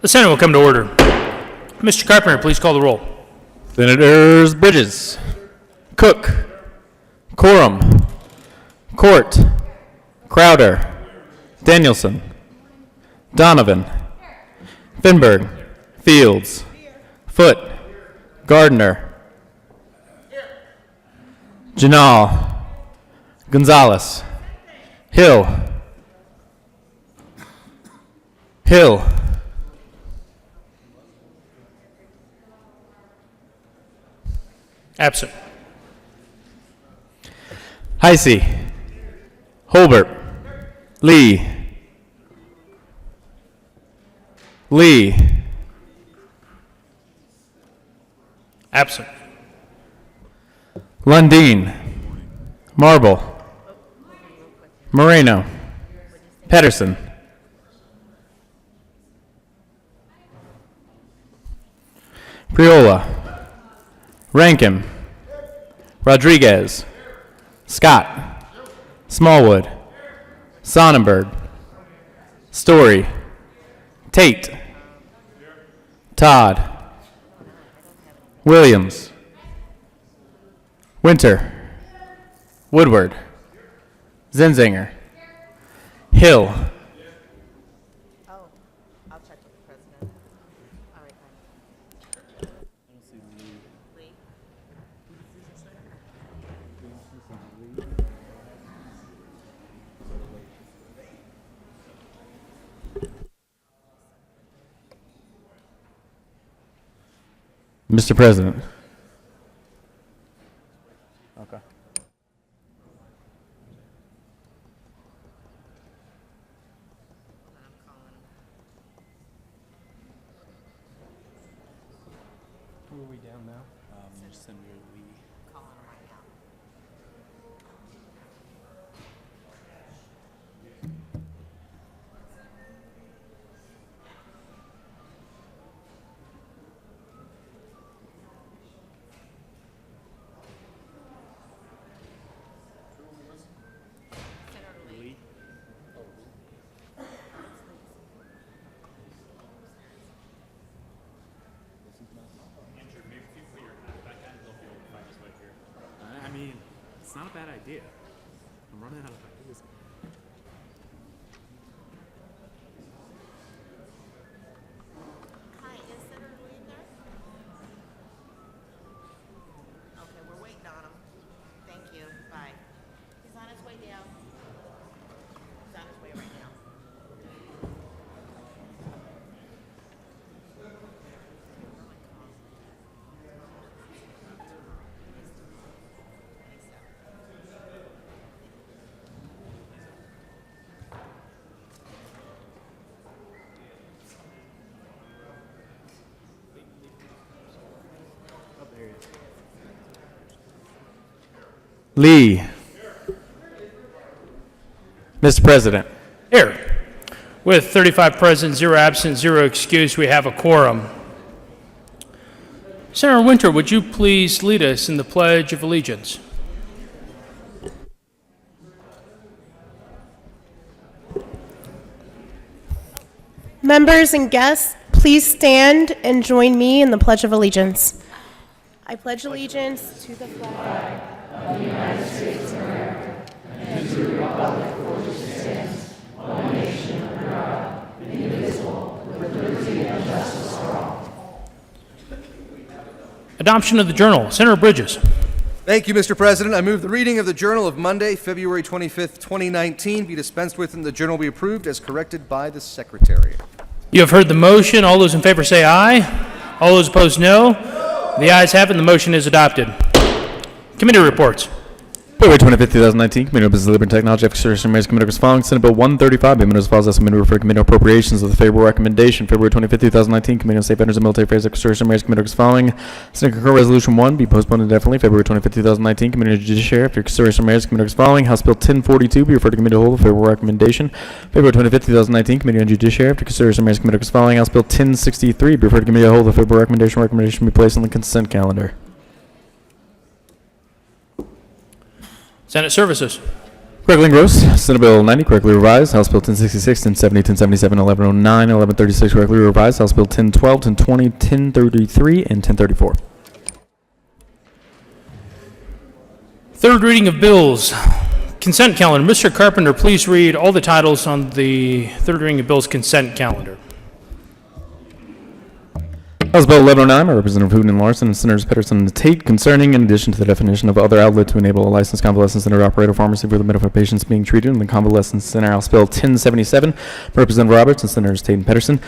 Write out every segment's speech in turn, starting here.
The Senate will come to order. Mr. Carpenter, please call the roll. Senators Bridges, Cook, Quorum, Court, Crowder, Danielson, Donovan, Finberg, Fields, Foote, Gardner, Janal, Gonzalez, Hill, Absent. Heisey, Holbert, Lee, Absent. Lundeen, Marble, Moreno, Pedersen, Priola, Rankin, Rodriguez, Scott, Smallwood, Sonnenberg, Story, Tate, Todd, Williams, Winter, Woodward, Zenzinger, Hill, Oh, I'll check with the president. All right, fine. Lee? Mr. President. Okay. I'm calling him. Who are we down now? Senator Lee. Calling him right now. Senator Lee. I mean, it's not a bad idea. I'm running out of ideas. Hi, is Senator Lee there? Okay, we're waiting on him. Thank you, bye. He's on his way down. He's on his way right now. Lee. Mr. President. Here. With 35 present, 0 absent, 0 excused, we have a quorum. Senator Winter, would you please lead us in the Pledge of Allegiance? Members and guests, please stand and join me in the Pledge of Allegiance. I pledge allegiance to the flag Adoption of the Journal. Senator Bridges. Thank you, Mr. President. I move the reading of the Journal of Monday, February 25th, 2019 be dispensed with and the Journal be approved as corrected by the Secretary. You have heard the motion. All those in favor say aye. All those opposed, no. The ayes have it, and the motion is adopted. Committee reports. February 25th, 2019, Committee on Business, Labor, and Technology, Ethics, Services, Mayor's Committee as following. Senate Bill 135, amendment as follows. As amendment refer Committee on Appropriations with a favorable recommendation. February 25th, 2019, Committee on State Vendors and Military Affairs, Ethics, Services, Mayor's Committee as following. Senate concur Resolution 1 be postponed indefinitely. February 25th, 2019, Committee on Judiciary after consideration of Mayor's Committee as following. House Bill 1042 be referred to Committee of the Whole with a favorable recommendation. February 25th, 2019, Committee on Judiciary after consideration of Mayor's Committee as following. House Bill 1063 be referred to Committee of the Whole with a favorable recommendation. Recommendation be placed on the consent calendar. Senate Services. Correctly engrossed. Senate Bill 90, correctly revised. House Bill 1066, 1070, 1077, 1109, 1136, correctly revised. House Bill 1012, 1020, 1033, and 1034. Third reading of bills. Consent calendar. Mr. Carpenter, please read all the titles on the third reading of bills consent calendar. House Bill 1109 by Representative Hooten and Larson and Senators Pedersen and Tate concerning, in addition to the definition of other outlet, to enable a licensed convalescent center to operate a pharmacy for the benefit of patients being treated in the convalescent center. House Bill 1077 by Representative Roberts and Senators Tate and Pedersen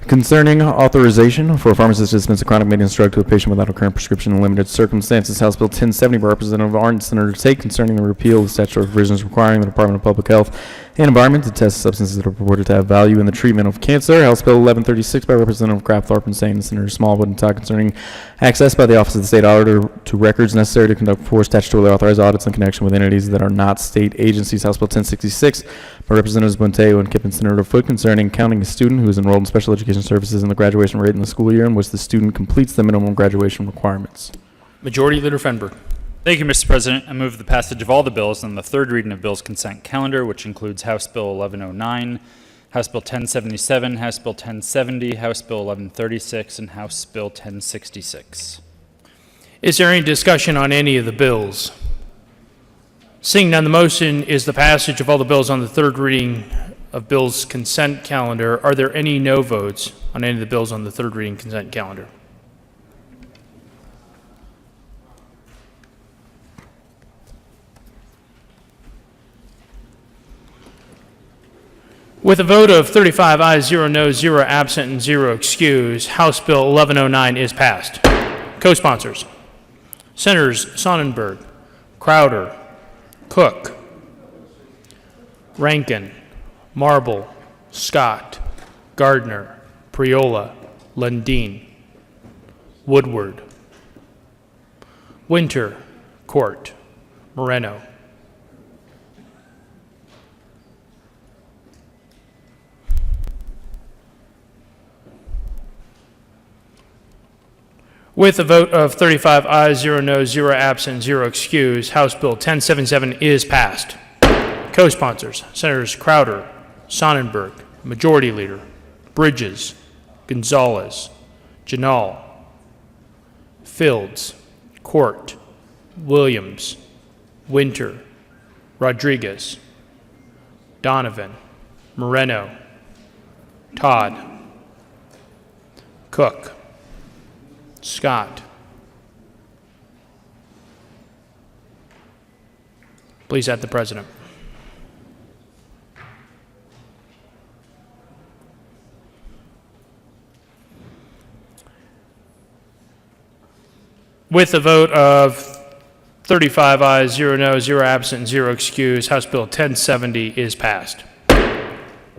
concerning authorization for a pharmacist to dispense a chronic maintenance drug to a patient without a current prescription in limited circumstances. House Bill 1070 by Representative Arndt and Senator Tate concerning the repeal of statutory provisions requiring the Department of Public Health and Environment to test substances that are purported to have value in the treatment of cancer. House Bill 1136 by Representative Kraft, Thorpe, and Sane and Senator Smallwood and Todd concerning access by the Office of the State Auditor to records necessary to conduct 4 statutorily authorized audits in connection with entities that are not state agencies. House Bill 1066 by Representatives Bunteo and Kipp and Senator Foote concerning counting a student who is enrolled in special education services in the graduation rate in the school year in which the student completes the minimum graduation requirements. Majority Leader Fenberg. Thank you, Mr. President. I move the passage of all the bills on the third reading of bills consent calendar, which includes House Bill 1109, House Bill 1077, House Bill 1070, House Bill 1136, and House Bill 1066. Is there any discussion on any of the bills? Seeing none, the motion is the passage of all the bills on the third reading of bills consent calendar. Are there any no votes on any of the bills on the third reading consent calendar? With a vote of 35 ayes, 0 noes, 0 absent, and 0 excused, House Bill 1109 is passed. Co-sponsors: Senators Sonnenberg, Crowder, Cook, Rankin, Marble, Scott, Gardner, Priola, Lundin, Woodward, Winter, Court, Moreno. With a vote of 35 ayes, 0 noes, 0 absent, 0 excused, House Bill 1077 is passed. Co-sponsors: Senators Crowder, Sonnenberg, Majority Leader, Bridges, Gonzalez, Janal, Fields, Court, Williams, Winter, Rodriguez, Donovan, Moreno, Todd, Cook, Scott. Please add the President. With a vote of 35 ayes, 0 noes, 0 absent, and 0 excused, House Bill 1070 is passed.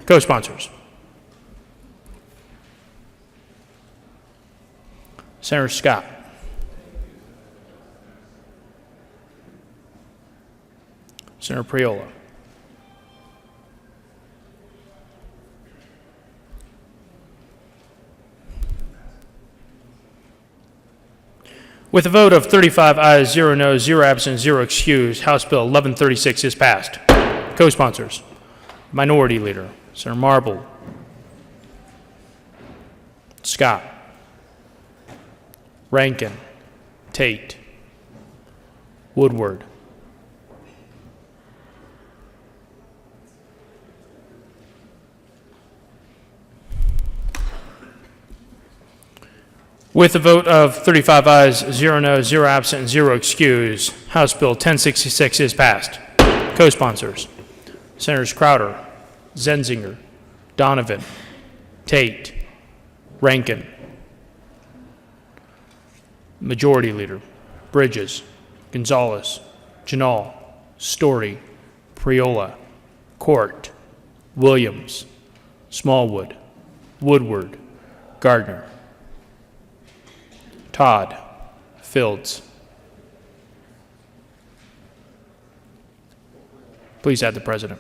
Co-sponsors: Senator Scott, Senator Priola, with a vote of 35 ayes, 0 noes, 0 absent, 0 excused, House Bill 1136 is passed. Co-sponsors: Minority Leader, Senator Marble, Scott, Rankin, Tate, Woodward, with a vote of 35 ayes, 0 noes, 0 absent, and 0 excused, House Bill 1066 is passed. Co-sponsors: Senators Crowder, Zenzinger, Donovan, Tate, Rankin. Majority Leader: Bridges, Gonzalez, Janal, Story, Priola, Court, Williams, Smallwood, Woodward, Gardner, Todd, Fields. Please add the President.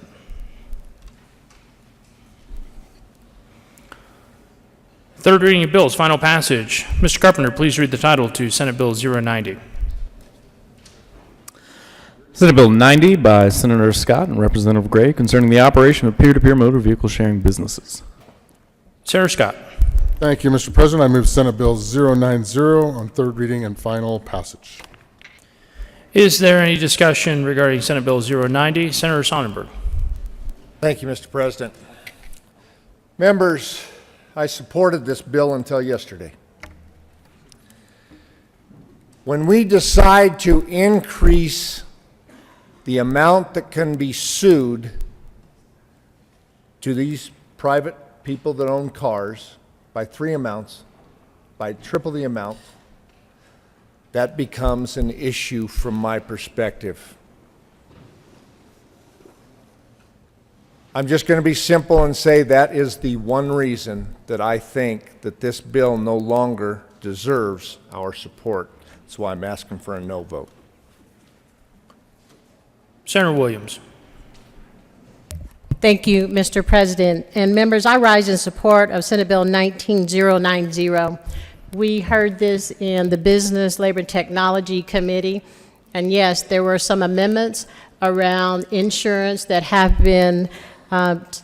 Third reading of bills, final passage. Mr. Carpenter, please read the title to Senate Bill 090. This Senate Bill 90 by Senator Scott and Representative Gray concerning the operation of peer-to-peer motor vehicle sharing businesses. Senator Scott. Thank you, Mr. President. I move Senate Bill 090 on third reading and final passage. Is there any discussion regarding Senate Bill 090? Senator Sonnenberg. Thank you, Mr. President. Members, I supported this bill until yesterday. When we decide to increase the amount that can be sued to these private people that own cars by 3 amounts, by triple the amount, that becomes an issue from my perspective. I'm just going to be simple and say that is the one reason that I think that this bill no longer deserves our support. That's why I'm asking for a no vote. Senator Williams. Thank you, Mr. President. And members, I rise in support of Senate Bill 19090. We heard this in the Business, Labor, and Technology Committee. And yes, there were some amendments around insurance that have been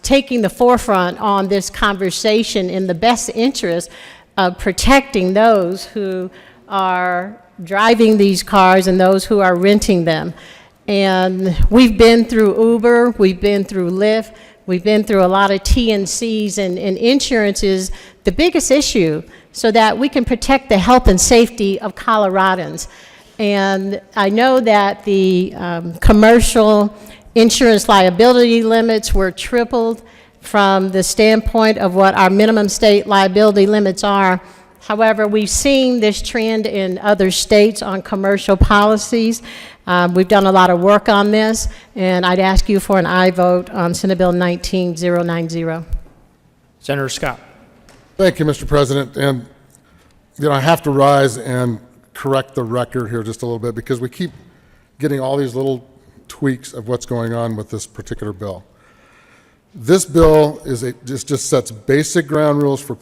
taking the forefront on this conversation in the best interest of protecting those who are driving these cars and those who are renting them. And we've been through Uber, we've been through Lyft, we've been through a lot of TNCs, and insurance is the biggest issue so that we can protect the health and safety of Coloradans. And I know that the commercial insurance liability limits were tripled from the standpoint of what our minimum state liability limits are. However, we've seen this trend in other states on commercial policies. We've done a lot of work on this, and I'd ask you for an aye vote on Senate Bill 19090. Senator Scott. Thank you, Mr. President. And, I have to rise and correct the record here just a little bit because we keep getting all these little tweaks of what's going on with this particular bill. This bill just sets basic ground rules for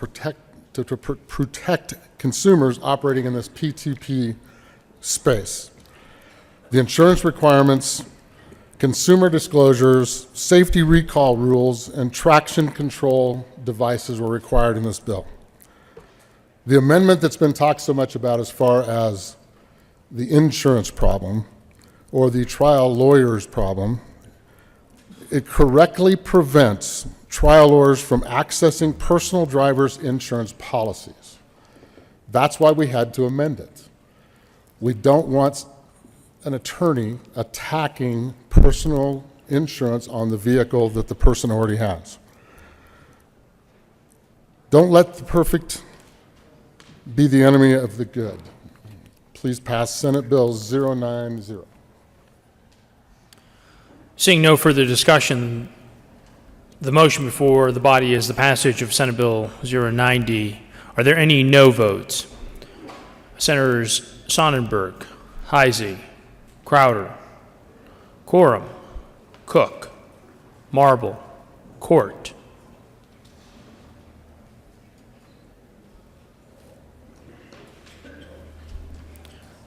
to protect consumers operating in this P2P space. The insurance requirements, consumer disclosures, safety recall rules, and traction control devices were required in this bill. The amendment that's been talked so much about as far as the insurance problem or the trial lawyers problem, it correctly prevents trial lawyers from accessing personal drivers' insurance policies. That's why we had to amend it. We don't want an attorney attacking personal insurance on the vehicle that the person already has. Don't let the perfect be the enemy of the good. Please pass Senate Bill 090. Seeing no further discussion, the motion before the body is the passage of Senate Bill 090. Are there any no votes? Senators Sonnenberg, Heisey, Crowder, Quorum, Cook, Marble, Court.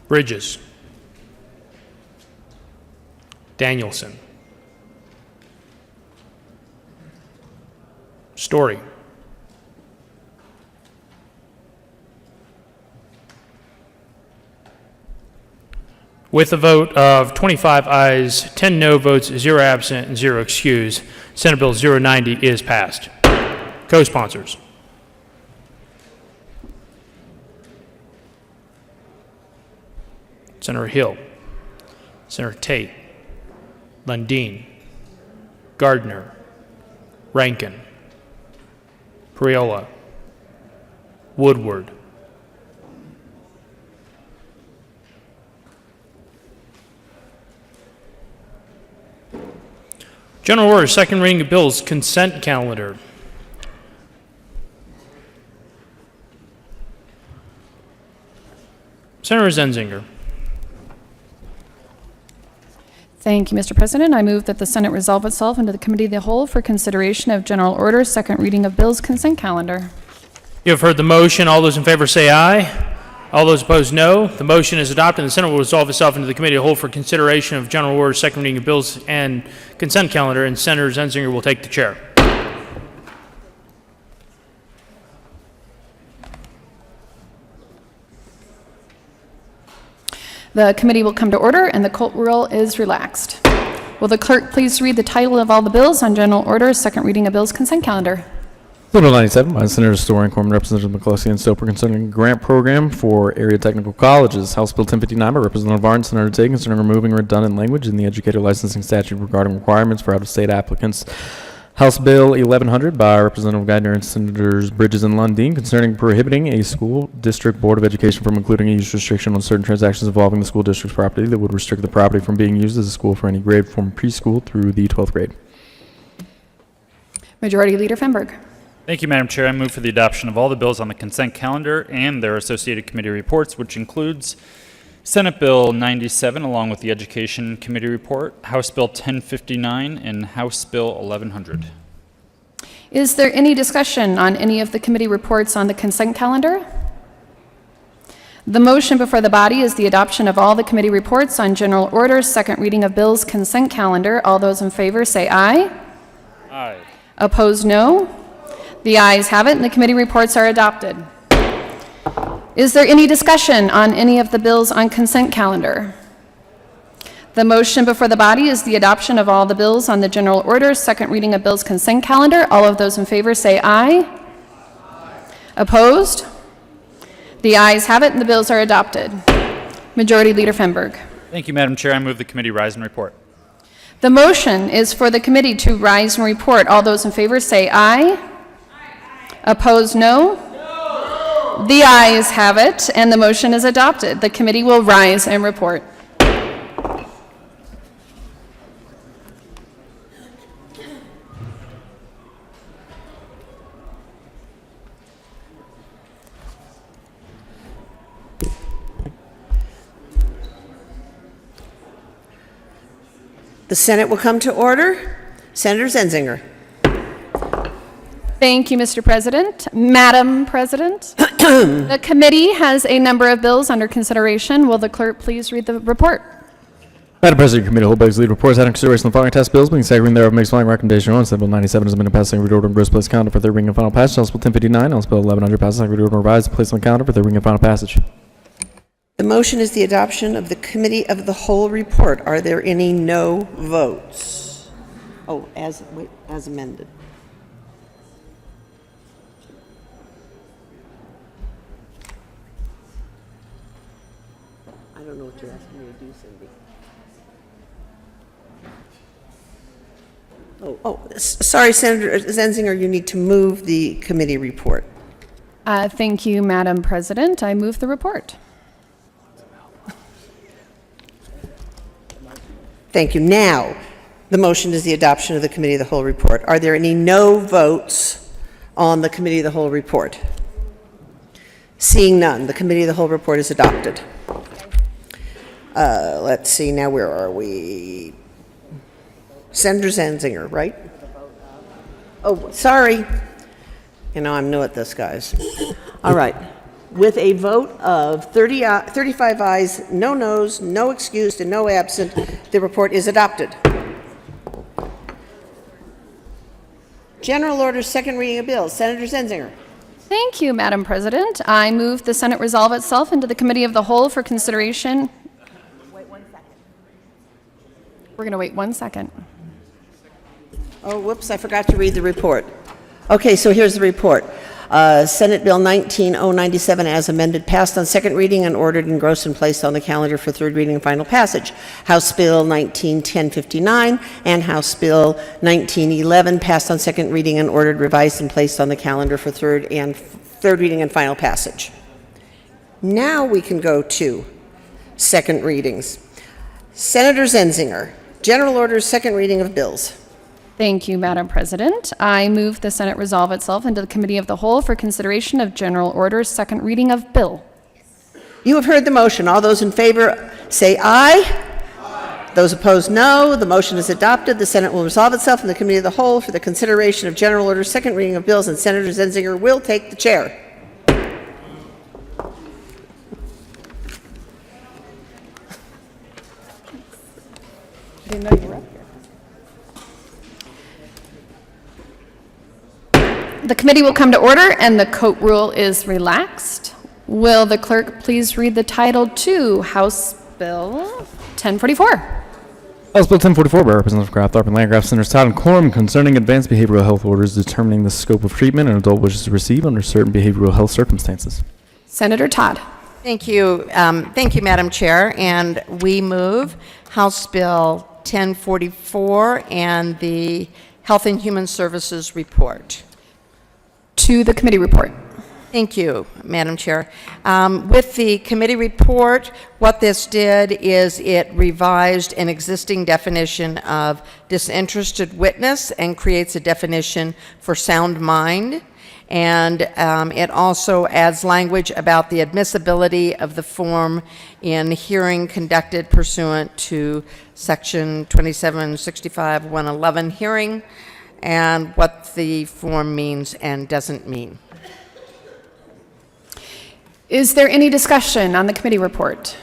Bridges, Danielson, Story, with a vote of 25 ayes, 10 no votes, 0 absent, and 0 excused, Senate Bill 090 is passed. Co-sponsors. Senator Hill, Senator Tate, Lundin, Gardner, Rankin, Priola, Woodward, General order, second reading of bills, consent calendar. Senator Zenzinger. Thank you, Mr. President. I move that the Senate resolve itself into the Committee of the Whole for consideration of general order, second reading of bills, consent calendar. You have heard the motion. All those in favor say aye. All those opposed, no. The motion is adopted, and the Senate will resolve itself into the committee of the whole for consideration of general orders, second reading of bills, and consent calendar, and Senator Zenzinger will take the chair. The committee will come to order, and the court rule is relaxed. Will the clerk please read the title of all the bills on general orders, second reading of bills, consent calendar? Bill 97 by Senators Story and Corman, Representative McCluskey and Stoper concerning a grant program for area technical colleges. House Bill 1059 by Representative Varn, Senator Tate concerning removing redundant language in the educator licensing statute regarding requirements for out-of-state applicants. House Bill 1100 by Representative Geithner and Senators Bridges and Lundin concerning prohibiting a school district board of education from including a use restriction on certain transactions involving the school district's property that would restrict the property from being used as a school for any grade from preschool through the 12th grade. Majority Leader Fenberg. Thank you, Madam Chair. I move for the adoption of all the bills on the consent calendar and their associated committee reports, which includes Senate Bill 97 along with the Education Committee report, House Bill 1059, and House Bill 1100. Is there any discussion on any of the committee reports on the consent calendar? The motion before the body is the adoption of all the committee reports on general orders, second reading of bills, consent calendar. All those in favor say aye. Aye. Opposed, no. The ayes have it, and the committee reports are adopted. Is there any discussion on any of the bills on consent calendar? The motion before the body is the adoption of all the bills on the general order, second reading of bills, consent calendar. All of those in favor say aye. Opposed? The ayes have it, and the bills are adopted. Majority Leader Fenberg. Thank you, Madam Chair. I move the committee rise and report. The motion is for the committee to rise and report. All those in favor say aye. Opposed, no. The ayes have it, and the motion is adopted. The committee will rise and report. The Senate will come to order. Senator Zenzinger. Thank you, Mr. President. Madam President, the committee has a number of bills under consideration. Will the clerk please read the report? Madam President, Committee Whole Bugs Lead reports having consideration of the following task bills, being second reading thereof makes the following recommendation on. Senate Bill 97 is amended passed second reading order and gross place calendar for third reading and final passage. House Bill 1059, House Bill 1100 passed second reading order and revised and placed on the calendar for third reading and final passage. The motion is the adoption of the Committee of the Whole report. Are there any no votes? Oh, as amended. I don't know what you're asking me to do, Cindy. Sorry, Senator Zenzinger, you need to move the committee report. Thank you, Madam President. I move the report. Thank you. Now, the motion is the adoption of the Committee of the Whole report. Are there any no votes on the Committee of the Whole report? Seeing none, the Committee of the Whole report is adopted. Let's see, now where are we? Senator Zenzinger, right? Oh, sorry. You know, I'm new at this, guys. All right. With a vote of 35 ayes, no noes, no excused, and no absent, the report is adopted. General Order, second reading of bills. Senator Zenzinger. Thank you, Madam President. I move the Senate resolve itself into the Committee of the Whole for consideration. Wait 1 second. We're going to wait 1 second. Oh, whoops, I forgot to read the report. Okay, so here's the report. Senate Bill 19097 as amended passed on second reading and ordered engrossed and placed on the calendar for third reading and final passage. House Bill 191059 and House Bill 1911 passed on second reading and ordered revised and placed on the calendar for third reading and final passage. Now we can go to second readings. Senator Zenzinger, General Order, second reading of bills. Thank you, Madam President. I move the Senate resolve itself into the Committee of the Whole for consideration of General Orders, second reading of bill. You have heard the motion. All those in favor say aye. Aye. Those opposed, no. The motion is adopted. The Senate will resolve itself in the Committee of the Whole for the consideration of General Orders, second reading of bills, and Senator Zenzinger will take the chair. Didn't know you were up here. The committee will come to order and the coat rule is relaxed. Will the clerk please read the title to House Bill 1044? House Bill 1044 by Representative Kraft, Thorpe, and Landgraf, Senators Todd and Quorum, concerning advanced behavioral health orders determining the scope of treatment an adult wishes to receive under certain behavioral health circumstances. Senator Todd. Thank you. Thank you, Madam Chair. And we move House Bill 1044 and the Health and Human Services report. To the committee report. Thank you, Madam Chair. With the committee report, what this did is it revised an existing definition of disinterested witness and creates a definition for sound mind. And it also adds language about the admissibility of the form in hearing conducted pursuant to Section 2765-111 hearing, and what the form means and doesn't mean. Is there any discussion on the committee report?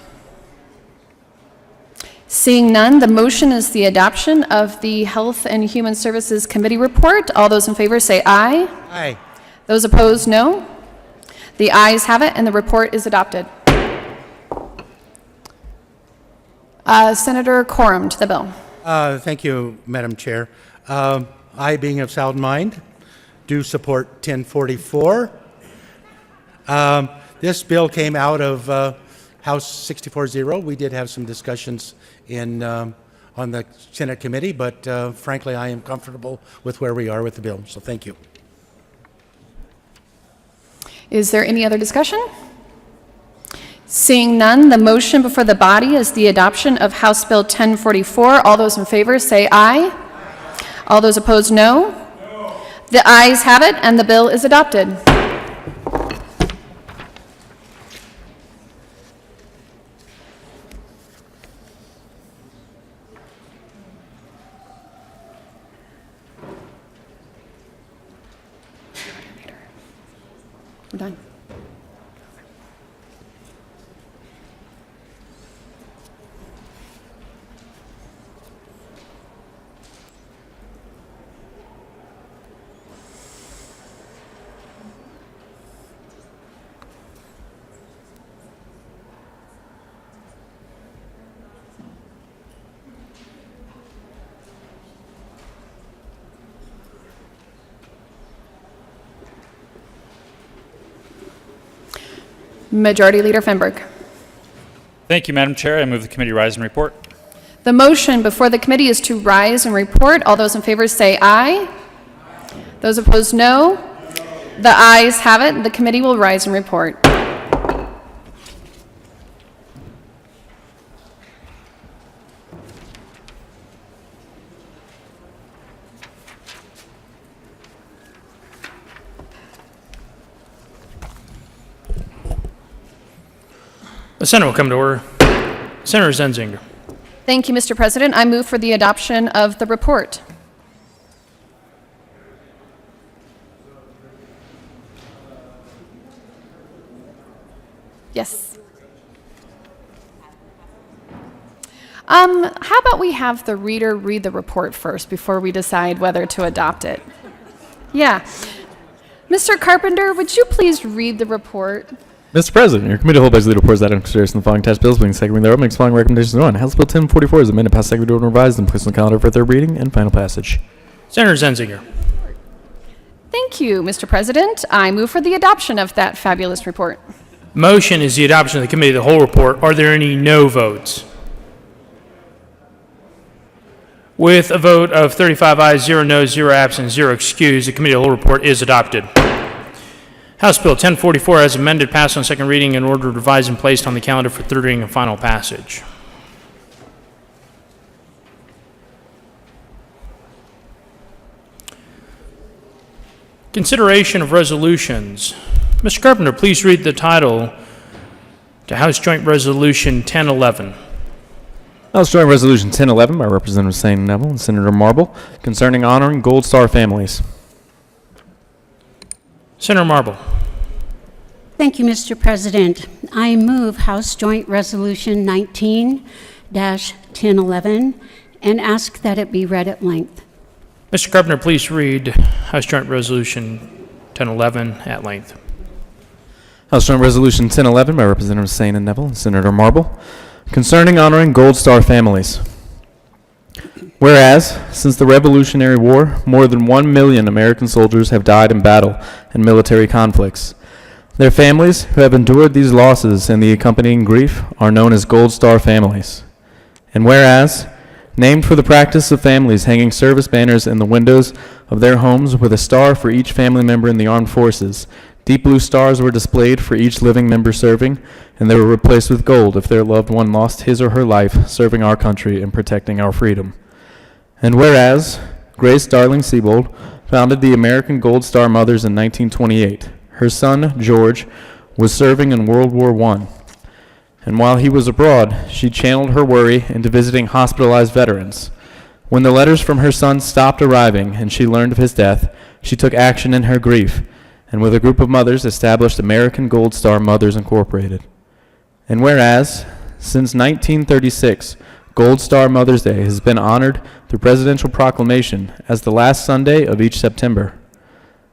Seeing none, the motion is the adoption of the Health and Human Services Committee report. All those in favor say aye. Aye. Those opposed, no. The ayes have it, and the report is adopted. Senator Quorum to the bill. Thank you, Madam Chair. I, being of sound mind, do support 1044. This bill came out of House 640. We did have some discussions on the Senate committee, but frankly, I am comfortable with where we are with the bill, so thank you. Is there any other discussion? Seeing none, the motion before the body is the adoption of House Bill 1044. All those in favor say aye. All those opposed, no. The ayes have it, and the bill is adopted. We're done. Majority Leader Fenberg. Thank you, Madam Chair. I move the committee rise and report. The motion before the committee is to rise and report. All those in favor say aye. Those opposed, no. The ayes have it. The committee will rise and report. The Senate will come to order. Senator Zenzinger. Thank you, Mr. President. I move for the adoption of the report. Yes. How about we have the reader read the report first before we decide whether to adopt it? Yeah. Mr. Carpenter, would you please read the report? Mr. President, your committee holds lead reports that in consideration of the following tax bills being second reading thereof makes the following recommendations on. House Bill 1044 is amended, passed second reading, and revised, and placed on the calendar for third reading and final passage. Senator Zenzinger. Thank you, Mr. President. I move for the adoption of that fabulous report. Motion is the adoption of the committee of the whole report. Are there any no votes? With a vote of 35 ayes, 0 noes, 0 absent, 0 excused, the committee of the whole report is adopted. House Bill 1044 as amended, passed on second reading in order revised and placed on the calendar for third reading and final passage. Consideration of resolutions. Mr. Carpenter, please read the title to House Joint Resolution 1011. House Joint Resolution 1011 by Representative St. Neville and Senator Marble concerning honoring Gold Star families. Senator Marble. Thank you, Mr. President. I move House Joint Resolution 19-1011 and ask that it be read at length. Mr. Carpenter, please read House Joint Resolution 1011 at length. House Joint Resolution 1011 by Representatives Sane and Neville and Senator Marble concerning honoring Gold Star families. Whereas, since the Revolutionary War, more than 1 million American soldiers have died in battle and military conflicts. Their families, who have endured these losses and the accompanying grief, are known as Gold Star families. And whereas, named for the practice of families hanging service banners in the windows of their homes with a star for each family member in the armed forces, deep blue stars were displayed for each living member serving, and they were replaced with gold if their loved one lost his or her life serving our country and protecting our freedom. And whereas Grace Darling Siebold founded the American Gold Star Mothers in 1928, her son, George, was serving in World War I. And while he was abroad, she channeled her worry into visiting hospitalized veterans. When the letters from her son stopped arriving and she learned of his death, she took action in her grief, and with a group of mothers established American Gold Star Mothers Incorporated. And whereas, since 1936, Gold Star Mother's Day has been honored through presidential proclamation as the last Sunday of each September.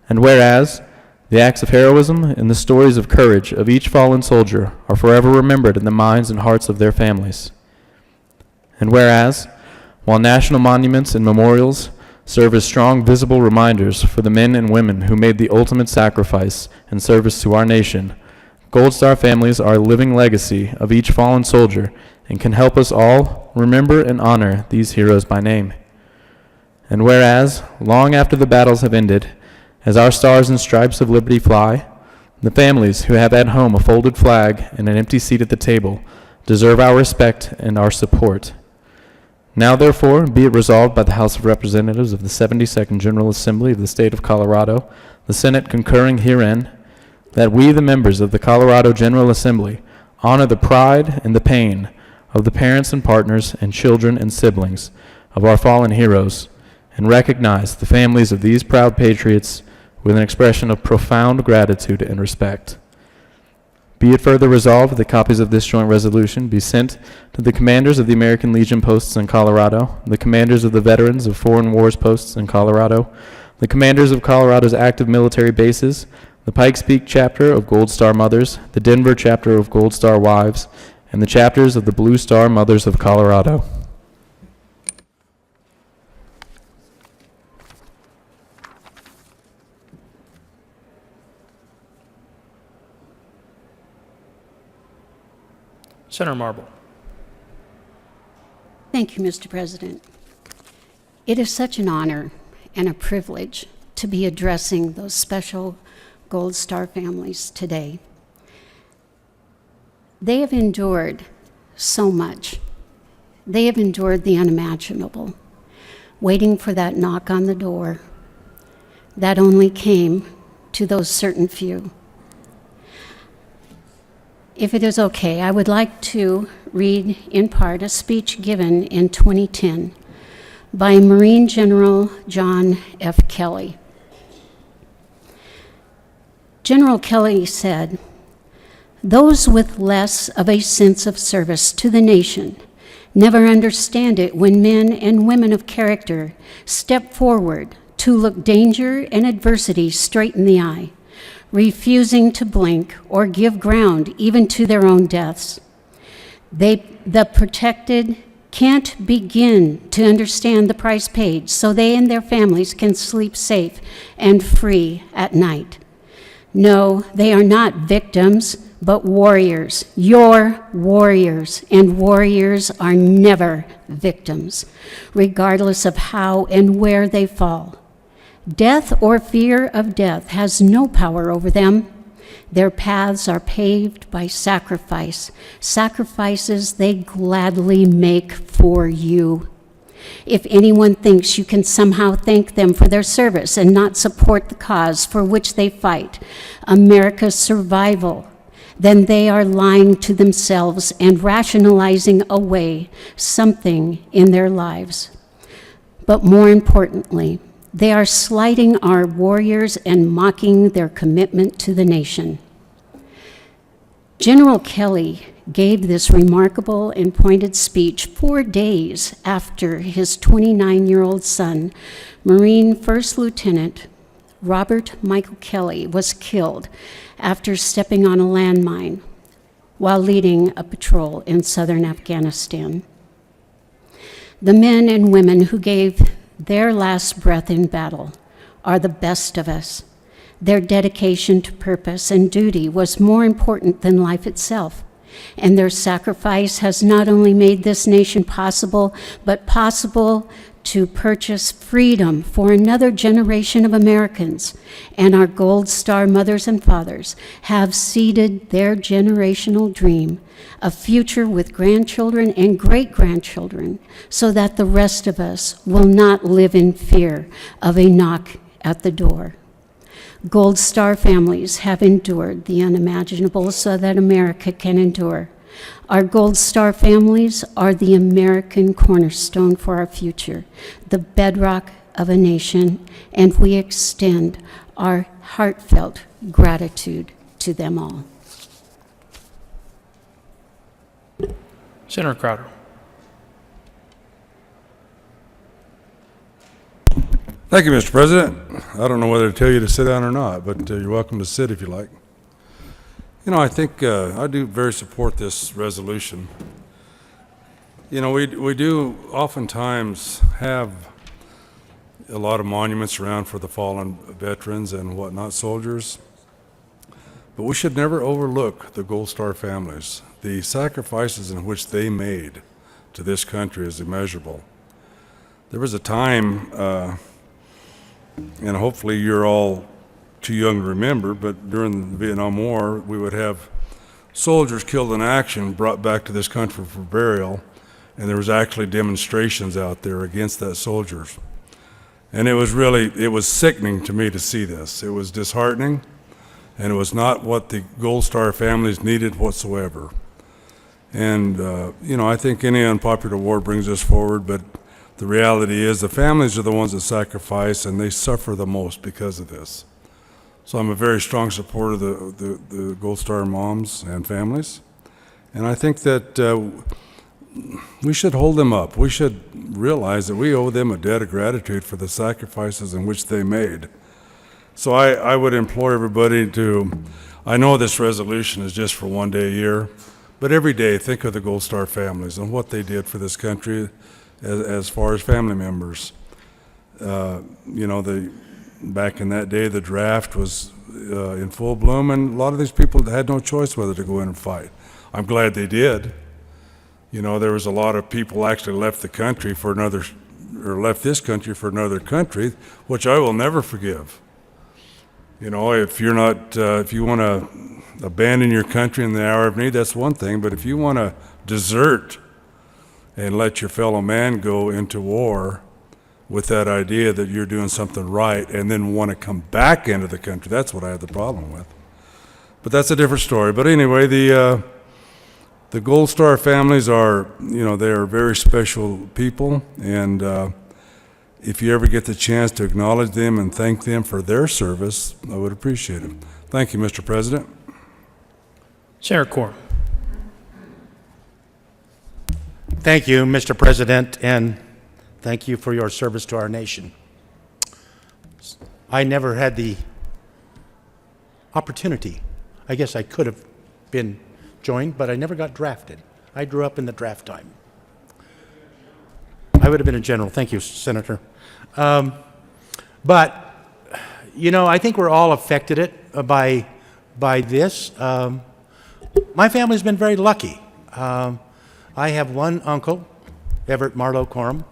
And whereas, the acts of heroism and the stories of courage of each fallen soldier are forever remembered in the minds and hearts of their families. And whereas, while national monuments and memorials serve as strong visible reminders for the men and women who made the ultimate sacrifice and service to our nation, Gold Star families are a living legacy of each fallen soldier and can help us all remember and honor these heroes by name. And whereas, long after the battles have ended, as our stars and stripes of liberty fly, the families who have at home a folded flag and an empty seat at the table deserve our respect and our support. Now, therefore, be it resolved by the House of Representatives of the 72nd General Assembly of the State of Colorado, the Senate concurring herein, that we, the members of the Colorado General Assembly, honor the pride and the pain of the parents and partners and children and siblings of our fallen heroes, and recognize the families of these proud patriots with an expression of profound gratitude and respect. Be it further resolved that copies of this joint resolution be sent to the commanders of the American Legion posts in Colorado, the commanders of the Veterans of Foreign Wars posts in Colorado, the commanders of Colorado's active military bases, the Pikes Peak chapter of Gold Star Mothers, the Denver chapter of Gold Star Wives, and the chapters of the Blue Star Mothers of Colorado. Senator Marble. Thank you, Mr. President. It is such an honor and a privilege to be addressing those special Gold Star families today. They have endured so much. They have endured the unimaginable, waiting for that knock on the door that only came to those certain few. If it is okay, I would like to read in part a speech given in 2010 by Marine General John F. Kelly. General Kelly said, "Those with less of a sense of service to the nation never understand it when men and women of character step forward to look danger and adversity straight in the eye, refusing to blink or give ground even to their own deaths. The protected can't begin to understand the price paid so they and their families can sleep safe and free at night. No, they are not victims, but warriors. Your warriors, and warriors are never victims, regardless of how and where they fall. Death or fear of death has no power over them. Their paths are paved by sacrifice, sacrifices they gladly make for you. If anyone thinks you can somehow thank them for their service and not support the cause for which they fight, America's survival, then they are lying to themselves and rationalizing away something in their lives. But more importantly, they are slighting our warriors and mocking their commitment to the nation. General Kelly gave this remarkable and pointed speech 4 days after his 29-year-old son, Marine First Lieutenant Robert Michael Kelly, was killed after stepping on a landmine while leading a patrol in southern Afghanistan. The men and women who gave their last breath in battle are the best of us. Their dedication to purpose and duty was more important than life itself, and their sacrifice has not only made this nation possible, but possible to purchase freedom for another generation of Americans. And our Gold Star mothers and fathers have seeded their generational dream, a future with grandchildren and great-grandchildren, so that the rest of us will not live in fear of a knock at the door. Gold Star families have endured the unimaginable so that America can endure. Our Gold Star families are the American cornerstone for our future, the bedrock of a nation, and we extend our heartfelt gratitude to them all. Senator Crowder. Thank you, Mr. President. I don't know whether to tell you to sit down or not, but you're welcome to sit if you like. You know, I think I do very support this resolution. You know, we do oftentimes have a lot of monuments around for the fallen veterans and whatnot, soldiers, but we should never overlook the Gold Star families. The sacrifices in which they made to this country is immeasurable. There was a time, and hopefully you're all too young to remember, but during the Vietnam War, we would have soldiers killed in action brought back to this country for burial, and there was actually demonstrations out there against that soldiers. And it was sickening to me to see this. It was disheartening, and it was not what the Gold Star families needed whatsoever. And, you know, I think any unpopular war brings us forward, but the reality is the families are the ones that sacrifice, and they suffer the most because of this. So I'm a very strong supporter of the Gold Star moms and families. And I think that we should hold them up. We should realize that we owe them a debt of gratitude for the sacrifices in which they made. So I would implore everybody I know this resolution is just for one day a year, but every day think of the Gold Star families and what they did for this country as far as family members. You know, back in that day, the draft was in full bloom, and a lot of these people had no choice whether to go in and fight. I'm glad they did. You know, there was a lot of people actually left this country for another country, which I will never forgive. You know, if you want to abandon your country in the hour of need, that's one thing, but if you want to desert and let your fellow man go into war with that idea that you're doing something right and then want to come back into the country, that's what I had the problem with. But that's a different story. But anyway, the Gold Star families are, you know, they are very special people, and if you ever get the chance to acknowledge them and thank them for their service, I would appreciate it. Thank you, Mr. President. Senator Corr. Thank you, Mr. President, and thank you for your service to our nation. I never had the opportunity. I guess I could have been joined, but I never got drafted. I grew up in the draft time. I would have been a general. Thank you, Senator. But, you know, I think we're all affected by this. My family's been very lucky. I have one uncle, Everett Marlowe Coram,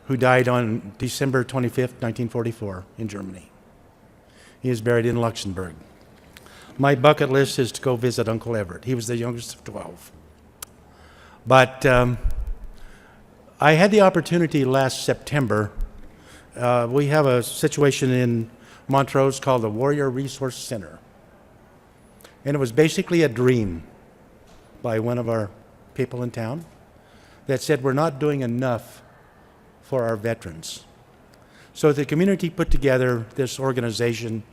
who died on December 25th, 1944 in Germany. He is buried in Luxembourg. My bucket list is to go visit Uncle Everett. He was the youngest of 12. But I had the opportunity last September. We have a situation in Montrose called the Warrior Resource Center. And it was basically a dream by one of our people in town that said we're not doing enough for our veterans. So the community put together this organization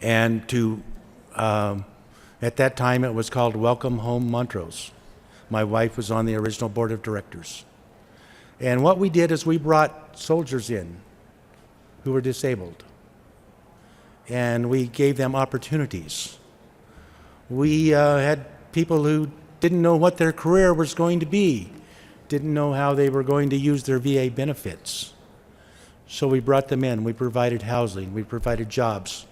and to At that time, it was called Welcome Home Montrose. My wife was on the original board of directors. And what we did is we brought soldiers in who were disabled, and we gave them opportunities. We had people who didn't know what their career was going to be, didn't know how they were going to use their VA benefits. So we brought them in, we provided housing, we provided jobs,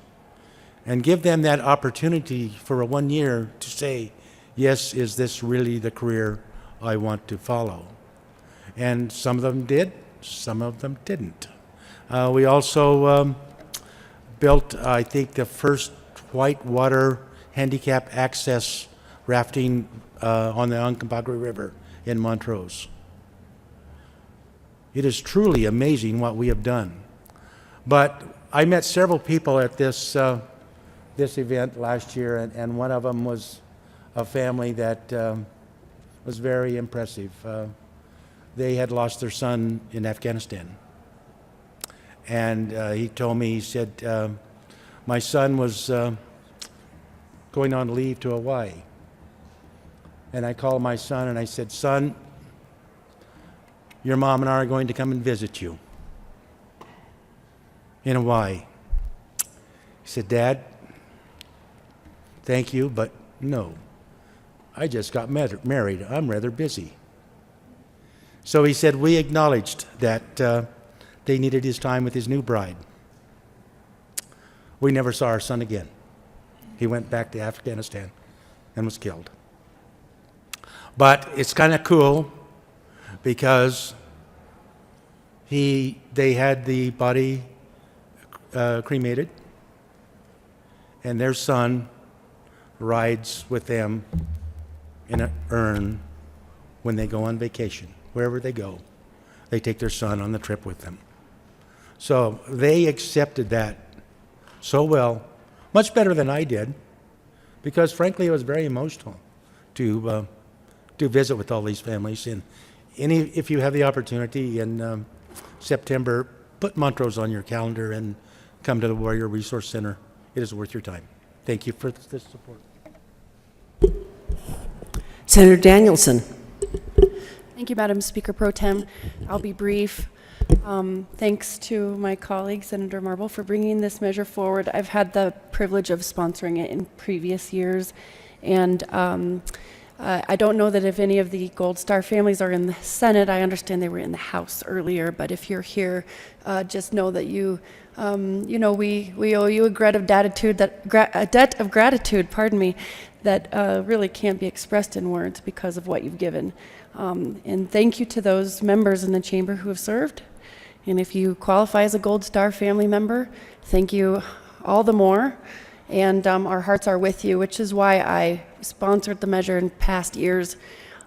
and give them that opportunity for a 1 year to say, yes, is this really the career I want to follow? And some of them did, some of them didn't. We also built, I think, the first whitewater handicap access rafting on the Uncompahgre River in Montrose. It is truly amazing what we have done. But I met several people at this event last year, and one of them was a family that was very impressive. They had lost their son in Afghanistan. And he told me, he said, my son was going on leave to Hawaii. And I called my son and I said, son, your mom and I are going to come and visit you in Hawaii. He said, Dad, thank you, but no. I just got married. I'm rather busy. So he said, we acknowledged that they needed his time with his new bride. We never saw our son again. He went back to Afghanistan and was killed. But it's kind of cool because they had the body cremated, and their son rides with them in an urn when they go on vacation. Wherever they go, they take their son on the trip with them. So they accepted that so well, much better than I did, because frankly it was very emotional to visit with all these families. And if you have the opportunity in September, put Montrose on your calendar and come to the Warrior Resource Center. It is worth your time. Thank you for this support. Senator Danielson. Thank you, Madam Speaker Pro Tem. I'll be brief. Thanks to my colleague, Senator Marble, for bringing this measure forward. I've had the privilege of sponsoring it in previous years, and I don't know that if any of the Gold Star families are in the Senate. I understand they were in the House earlier, but if you're here, just know that you know, we owe you a debt of gratitude, pardon me, that really can't be expressed in words because of what you've given. And thank you to those members in the chamber who have served. And if you qualify as a Gold Star family member, thank you all the more. And our hearts are with you, which is why I sponsored the measure in past years.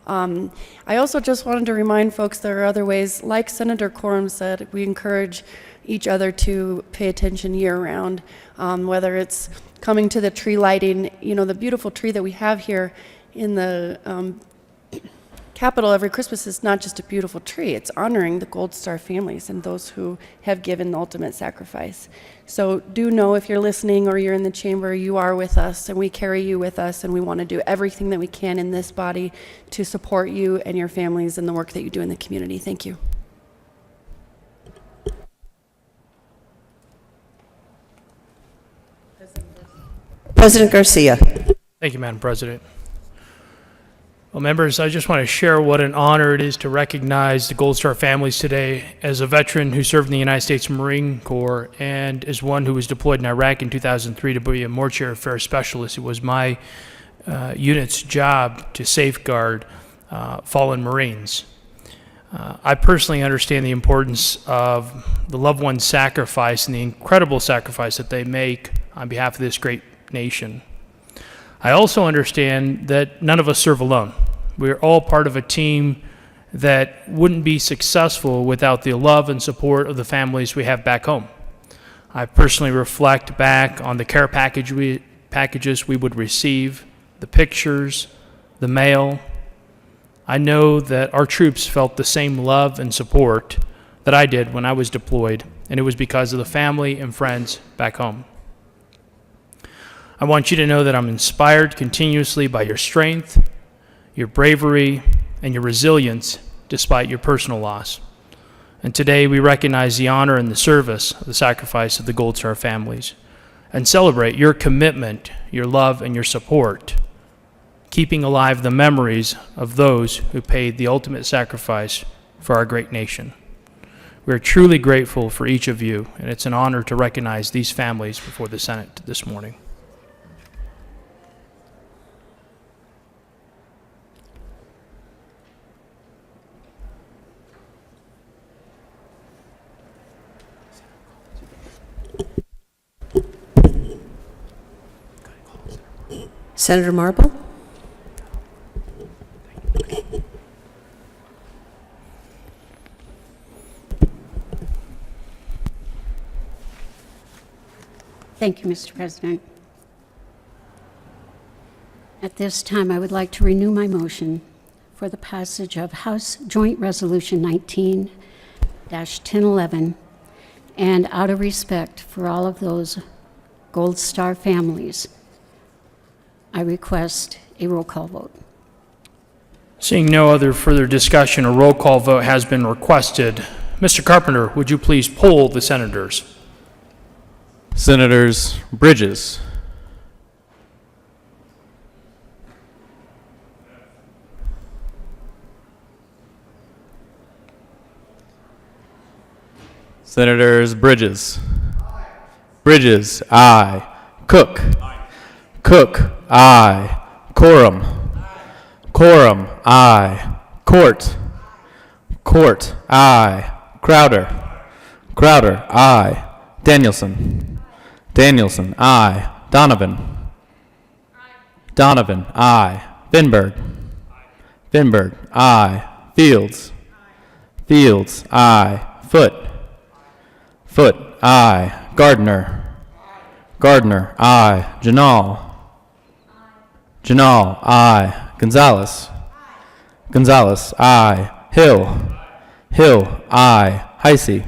I also just wanted to remind folks there are other ways, like Senator Coram said, we encourage each other to pay attention year-round, whether it's coming to the tree lighting. You know, the beautiful tree that we have here in the Capitol every Christmas is not just a beautiful tree, it's honoring the Gold Star families and those who have given the ultimate sacrifice. So do know, if you're listening or you're in the chamber, you are with us and we carry you with us, and we want to do everything that we can in this body to support you and your families and the work that you do in the community. Thank you. President Garcia. Thank you, Madam President. Well, members, I just want to share what an honor it is to recognize the Gold Star families today. As a veteran who served in the United States Marine Corps and as one who was deployed in Iraq in 2003 to be a mortuary affairs specialist, it was my unit's job to safeguard fallen Marines. I personally understand the importance of the loved one's sacrifice and the incredible sacrifice that they make on behalf of this great nation. I also understand that none of us serve alone. We're all part of a team that wouldn't be successful without the love and support of the families we have back home. I personally reflect back on the care packages we would receive, the pictures, the mail. I know that our troops felt the same love and support that I did when I was deployed, and it was because of the family and friends back home. I want you to know that I'm inspired continuously by your strength, your bravery, and your resilience despite your personal loss. And today we recognize the honor and the service of the sacrifice of the Gold Star families and celebrate your commitment, your love, and your support, keeping alive the memories of those who paid the ultimate sacrifice for our great nation. We are truly grateful for each of you, and it's an honor to recognize these families before the Senate this morning. Senator Marble? Thank you, Mr. President. At this time, I would like to renew my motion for the passage of House Joint Resolution 19-1011, and out of respect for all of those Gold Star families, I request a roll call vote. Seeing no other further discussion, a roll call vote has been requested. Mr. Carpenter, would you please poll the senators? Senators Bridges, Senators Bridges. Bridges, aye. Cook. Cook, aye. Quorum. Quorum, aye. Court. Court, aye. Crowder. Crowder, aye. Danielson. Danielson, aye. Donovan. Donovan, aye. Finberg. Finberg, aye. Fields. Fields, aye. Foot. Foot, aye. Gardner. Gardner, aye. Janal. Janal, aye. Gonzalez. Gonzalez, aye. Hill. Hill, aye. Heisey.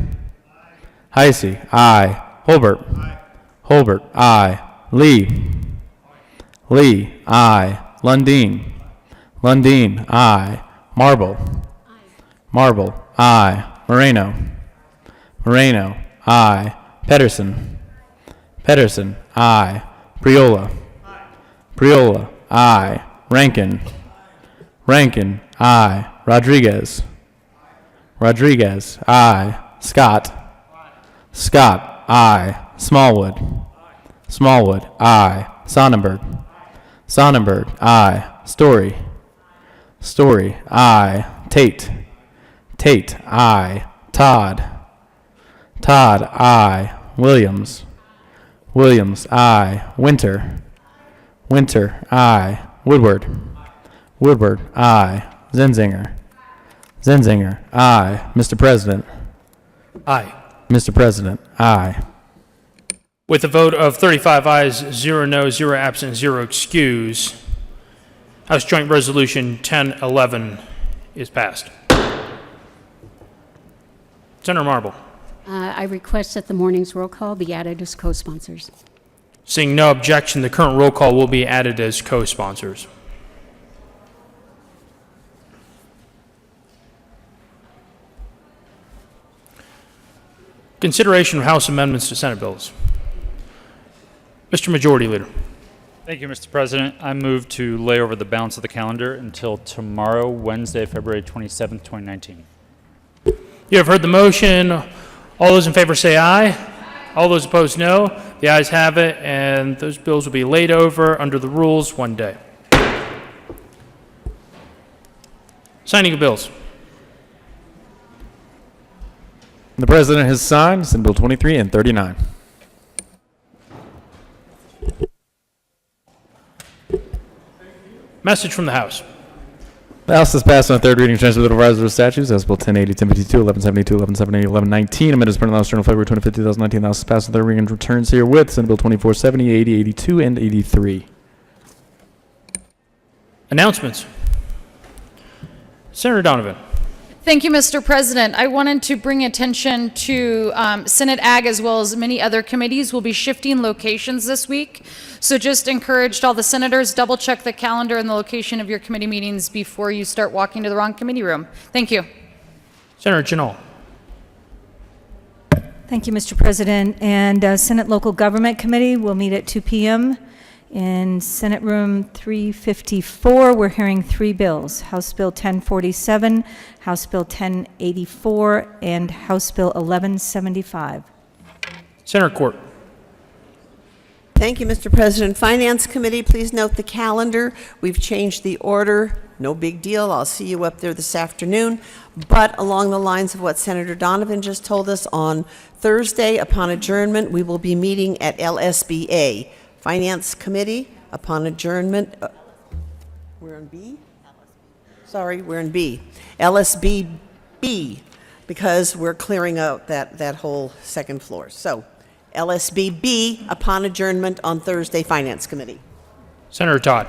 Heisey, aye. Holbert. Holbert, aye. Lee. Lee, aye. Lundeen. Lundeen, aye. Marble. Marble, aye. Moreno. Moreno, aye. Pedersen. Pedersen, aye. Priola. Priola, aye. Rankin. Rankin, aye. Rodriguez. Rodriguez, aye. Scott. Scott, aye. Smallwood. Smallwood, aye. Sonnenberg. Sonnenberg, aye. Story. Story, aye. Tate. Tate, aye. Todd. Todd, aye. Williams. Williams, aye. Winter. Winter, aye. Woodward. Woodward, aye. Zenzinger. Zenzinger, aye. Mr. President. Aye. Mr. President, aye. With a vote of 35 ayes, 0 no, 0 absent, 0 excuse, House Joint Resolution 1011 is passed. Senator Marble. I request that the morning's roll call be added as co-sponsors. Seeing no objection, the current roll call will be added as co-sponsors. Consideration of House amendments to Senate bills. Mr. Majority Leader. Thank you, Mr. President. I move to lay over the balance of the calendar until tomorrow, Wednesday, February 27th, 2019. You have heard the motion. All those in favor say aye. All those opposed, no. The ayes have it, and those bills will be laid over under the rules one day. Signing of bills. The President has signed Senate Bill 23 and 39. Message from the House. The House has passed on third reading of the revised statutes, House Bill 1080, 1052, 1172, 1170, 1119. Amendments printed in the House Journal February 25, 2019. The House has passed on third reading and returns herewith Senate Bill 2470, 80, 82, and 83. Announcements. Senator Donovan. Thank you, Mr. President. I wanted to bring attention to Senate Ag as well as many other committees will be shifting locations this week. So just encouraged all the senators, double check the calendar and the location of your committee meetings before you start walking to the wrong committee room. Thank you. Senator Chenal. Thank you, Mr. President. And Senate Local Government Committee will meet at 2 p.m. in Senate Room 354. We're hearing 3 bills: House Bill 1047, House Bill 1084, and House Bill 1175. Senator Court. Thank you, Mr. President. Finance Committee, please note the calendar. We've changed the order. No big deal. I'll see you up there this afternoon. But along the lines of what Senator Donovan just told us, on Thursday, upon adjournment, we will be meeting at LSBA. Finance Committee, upon adjournment, we're on B? Sorry, we're in B. LSBB, because we're clearing out that whole second floor. So, LSBB, upon adjournment on Thursday, Finance Committee. Senator Todd.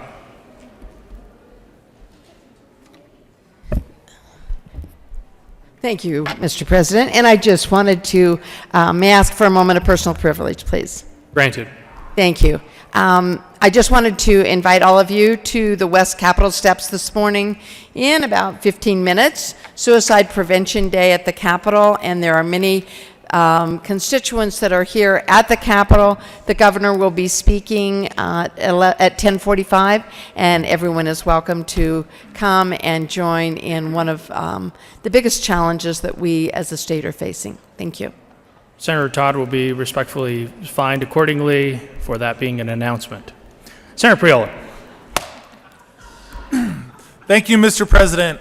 Thank you, Mr. President. And I just wanted to ask for a moment of personal privilege, please. Granted. Thank you. I just wanted to invite all of you to the West Capitol steps this morning in about 15 minutes. Suicide Prevention Day at the Capitol, and there are many constituents that are here at the Capitol. The governor will be speaking at 10:45, and everyone is welcome to come and join in one of the biggest challenges that we as a state are facing. Thank you. Senator Todd will be respectfully fined accordingly for that being an announcement. Senator Priola. Thank you, Mr. President.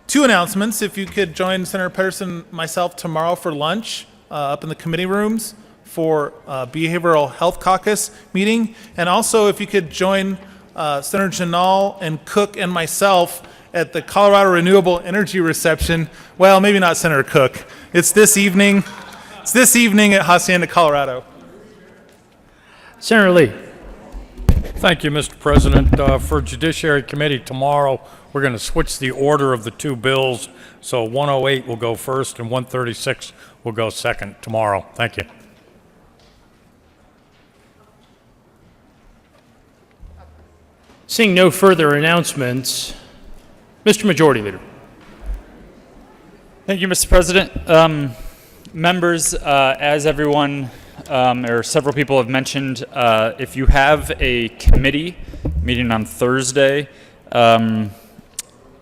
2 announcements. If you could join Senator Pedersen and myself tomorrow for lunch up in the committee rooms for Behavioral Health Caucus meeting. And also if you could join Senator Chenal and Cook and myself at the Colorado Renewable Energy Reception. Well, maybe not Senator Cook. It's this evening. It's this evening at Hacienda, Colorado. Senator Lee. Thank you, Mr. President. For Judiciary Committee tomorrow, we're going to switch the order of the 2 bills. So 108 will go first and 136 will go second tomorrow. Thank you. Seeing no further announcements, Mr. Majority Leader. Thank you, Mr. President. Members, as everyone or several people have mentioned, if you have a committee meeting on Thursday or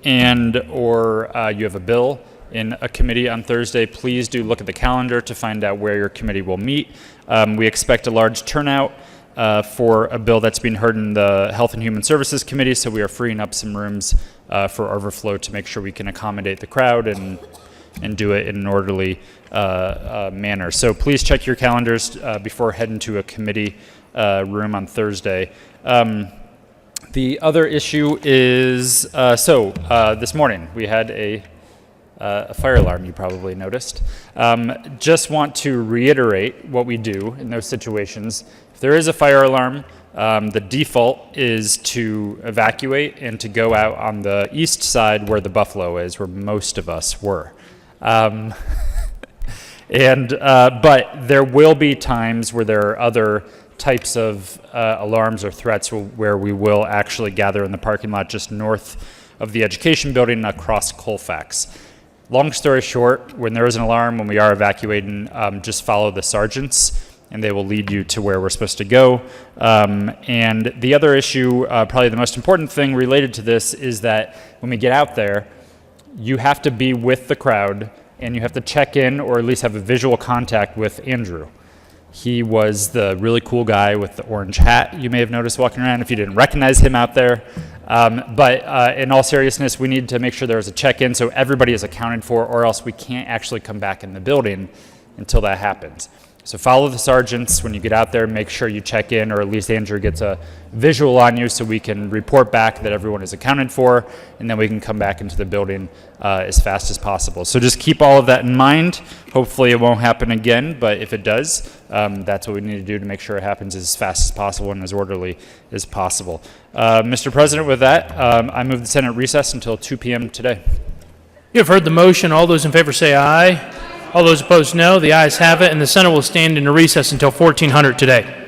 you have a bill in a committee on Thursday, please do look at the calendar to find out where your committee will meet. We expect a large turnout for a bill that's being heard in the Health and Human Services Committee, so we are freeing up some rooms for overflow to make sure we can accommodate the crowd and do it in an orderly manner. So please check your calendars before heading to a committee room on Thursday. The other issue is, this morning we had a fire alarm, you probably noticed. Just want to reiterate what we do in those situations. If there is a fire alarm, the default is to evacuate and to go out on the east side where the Buffalo is, where most of us were. But there will be times where there are other types of alarms or threats where we will actually gather in the parking lot just north of the Education Building across Colfax. Long story short, when there is an alarm, when we are evacuating, just follow the sergeants and they will lead you to where we're supposed to go. And the other issue, probably the most important thing related to this, is that when we get out there, you have to be with the crowd and you have to check in or at least have a visual contact with Andrew. He was the really cool guy with the orange hat you may have noticed walking around if you didn't recognize him out there. But in all seriousness, we need to make sure there's a check-in so everybody is accounted for, or else we can't actually come back in the building until that happens. So follow the sergeants when you get out there, make sure you check in, or at least Andrew gets a visual on you so we can report back that everyone is accounted for, and then we can come back into the building as fast as possible. So just keep all of that in mind. Hopefully it won't happen again, but if it does, that's what we need to do to make sure it happens as fast as possible and as orderly as possible. Mr. President, with that, I move the Senate recess until 2 p.m. today. You have heard the motion. All those in favor say aye. All those opposed, no. The ayes have it, and the Senate will stand in a recess until 1400 today.